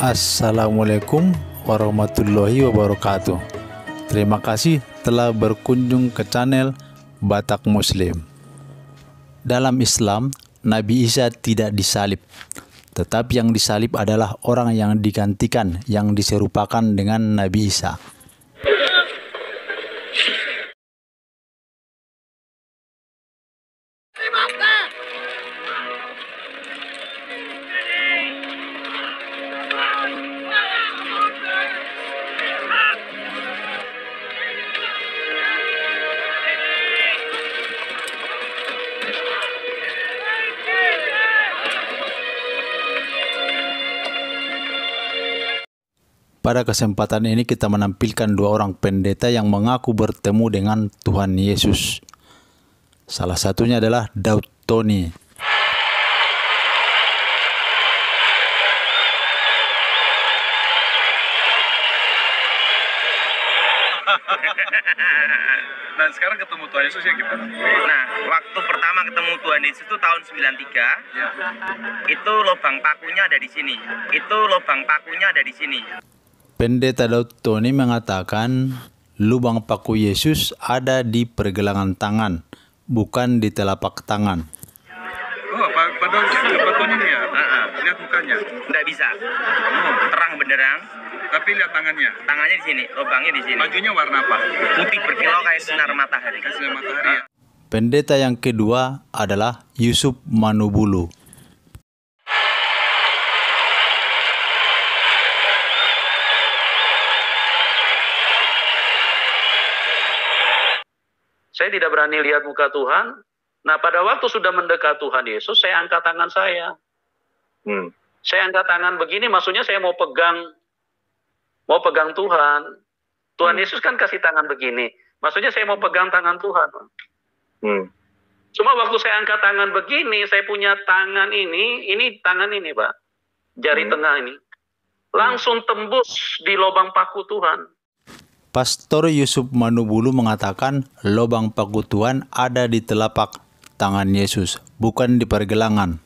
Assalamualaikum warahmatullahi wabarakatuh. Terima kasih telah berkunjung ke channel Batak Muslim. Dalam Islam, Nabi Isa tidak disalib, tetapi yang disalib adalah orang yang digantikan, yang diserupakan dengan Nabi Isa. Pada kesempatan ini kita menampilkan dua orang pendeta yang mengaku bertemu dengan Tuhan Yesus. Salah satunya adalah Daud Tony. Nah sekarang ketemu Tuhan Yesus ya gimana? Nah waktu pertama ketemu Tuhan Yesus itu tahun 93 ya. Itu lubang pakunya ada di sini. Pendeta Daud Tony mengatakan lubang paku Yesus ada di pergelangan tangan, bukan di telapak tangan. Oh, padahal pakunya ini ya? Lihat mukanya? Nggak bisa. Terang benderang. Tapi lihat tangannya? Tangannya di sini, lubangnya di sini. Bajunya warna apa? Putih berkilau kayak sinar matahari. Kayak sinar matahari ya? Pendeta yang kedua adalah Yusuf Manubulu. Saya tidak berani lihat muka Tuhan. Nah, pada waktu sudah mendekat Tuhan Yesus, saya angkat tangan saya. Saya angkat tangan begini, maksudnya saya mau pegang Tuhan. Tuhan Yesus kan kasih tangan begini. Maksudnya saya mau pegang tangan Tuhan. Cuma waktu saya angkat tangan begini, saya punya tangan ini tangan ini, Pak. Jari tengah ini. Langsung tembus di lubang paku Tuhan. Pastor Yusuf Manubulu mengatakan lubang paku Tuhan ada di telapak tangan Yesus, bukan di pergelangan.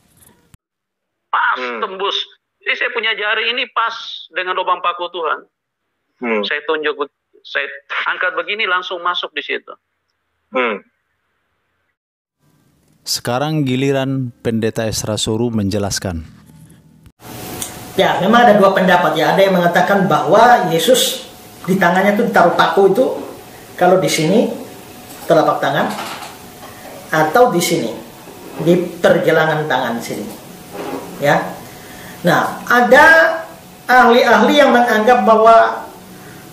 Pas tembus. Jadi saya punya jari ini pas dengan lubang paku Tuhan. Saya tunjuk, saya angkat begini langsung masuk di situ. Sekarang giliran Pendeta Esra Soru menjelaskan. Ya, memang ada dua pendapat ya. Ada yang mengatakan bahwa Yesus di tangannya tuh ditaruh paku itu kalau di sini telapak tangan atau di sini di pergelangan tangan sini. Ya. Nah, ada ahli-ahli yang menganggap bahwa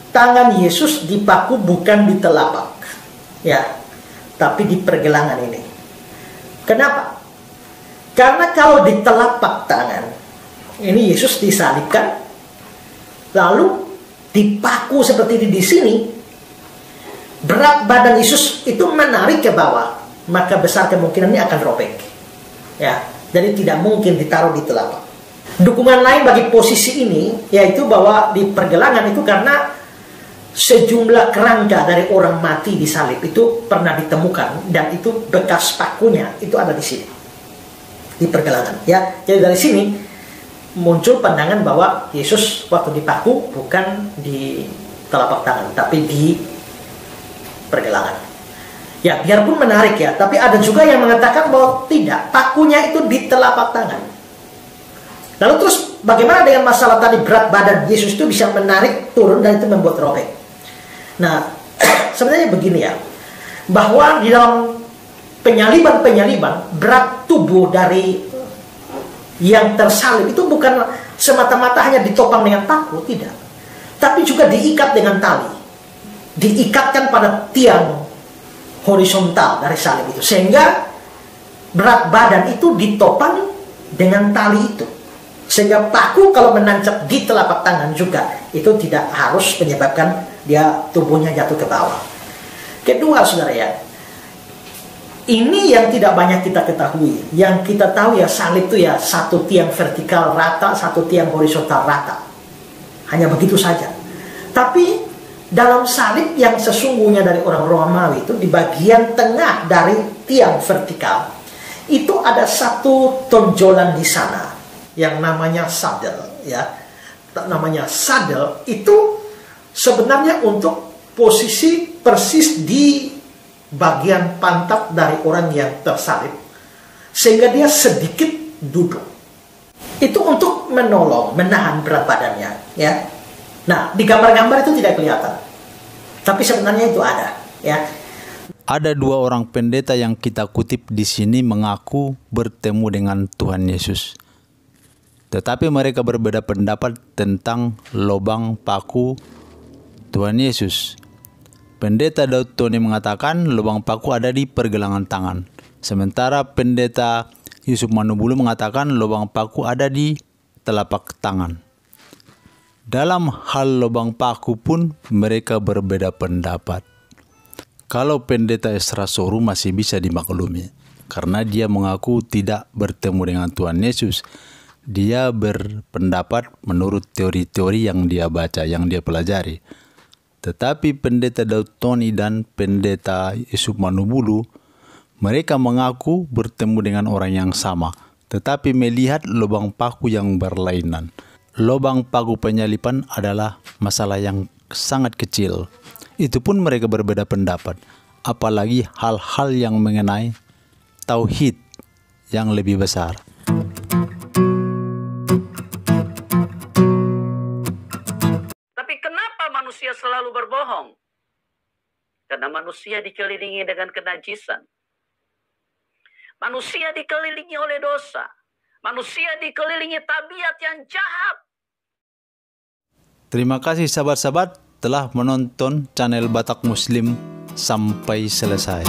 tangan Yesus dipaku bukan di telapak. Ya. Tapi di pergelangan ini. Kenapa? Karena kalau di telapak tangan ini Yesus disalibkan lalu dipaku seperti di sini, berat badan Yesus itu menarik ke bawah, maka besar kemungkinan ini akan robek. Ya, jadi tidak mungkin ditaruh di telapak. Dukungan lain bagi posisi ini yaitu bahwa di pergelangan itu karena sejumlah kerangka dari orang mati disalib itu pernah ditemukan dan itu bekas pakunya itu ada di sini di pergelangan. Ya, jadi dari sini muncul pandangan bahwa Yesus waktu dipaku bukan di telapak tangan, tapi di pergelangan. Ya, biarpun menarik ya, tapi ada juga yang mengatakan bahwa tidak, pakunya itu di telapak tangan. Lalu terus bagaimana dengan masalah tadi berat badan Yesus itu bisa menarik turun dan itu membuat robek. Nah, sebenarnya begini ya, bahwa di dalam penyaliban berat tubuh dari yang tersalib itu bukan semata-mata hanya ditopang dengan paku, tidak. Tapi juga diikat dengan tali. Diikatkan pada tiang horizontal dari salib itu. Sehingga berat badan itu ditopang dengan tali itu. Sehingga paku kalau menancap di telapak tangan juga, itu tidak harus menyebabkan dia tubuhnya jatuh ke bawah. Kedua, saudara ya, ini yang tidak banyak kita ketahui. Yang kita tahu ya salib itu ya satu tiang vertikal rata, satu tiang horizontal rata. Hanya begitu saja. Tapi dalam salib yang sesungguhnya dari orang Romawi itu di bagian tengah dari tiang vertikal itu ada satu tonjolan di sana yang namanya saddle, ya. namanya sadel itu sebenarnya untuk posisi persis di bagian pantat dari orang yang tersalib, sehingga dia sedikit duduk. Itu untuk menolong, menahan berat badannya, ya. Nah, di gambar-gambar itu tidak kelihatan, tapi sebenarnya itu ada, ya. Ada dua orang pendeta yang kita kutip di sini mengaku bertemu dengan Tuhan Yesus. Tetapi mereka berbeda pendapat tentang lubang paku Tuhan Yesus. Pendeta Daud Tony mengatakan lubang paku ada di pergelangan tangan. Sementara pendeta Yusuf Manubulu mengatakan lubang paku ada di telapak tangan. Dalam hal lubang paku pun mereka berbeda pendapat. Kalau pendeta Esra Soru masih bisa dimaklumi, karena dia mengaku tidak bertemu dengan Tuhan Yesus. Dia berpendapat menurut teori-teori yang dia baca, yang dia pelajari. Tetapi pendeta Daud Tony dan pendeta Yusuf Manubulu, mereka mengaku bertemu dengan orang yang sama, tetapi melihat lubang paku yang berlainan. Lubang paku penyalipan adalah masalah yang sangat kecil. Itu pun mereka berbeda pendapat, apalagi hal-hal yang mengenai tauhid yang lebih besar. Tapi kenapa manusia selalu berbohong? Karena manusia dikelilingi dengan kenajisan. Manusia dikelilingi oleh dosa. Manusia dikelilingi tabiat yang jahat. Terima kasih sahabat-sahabat telah menonton channel Batak Muslim sampai selesai.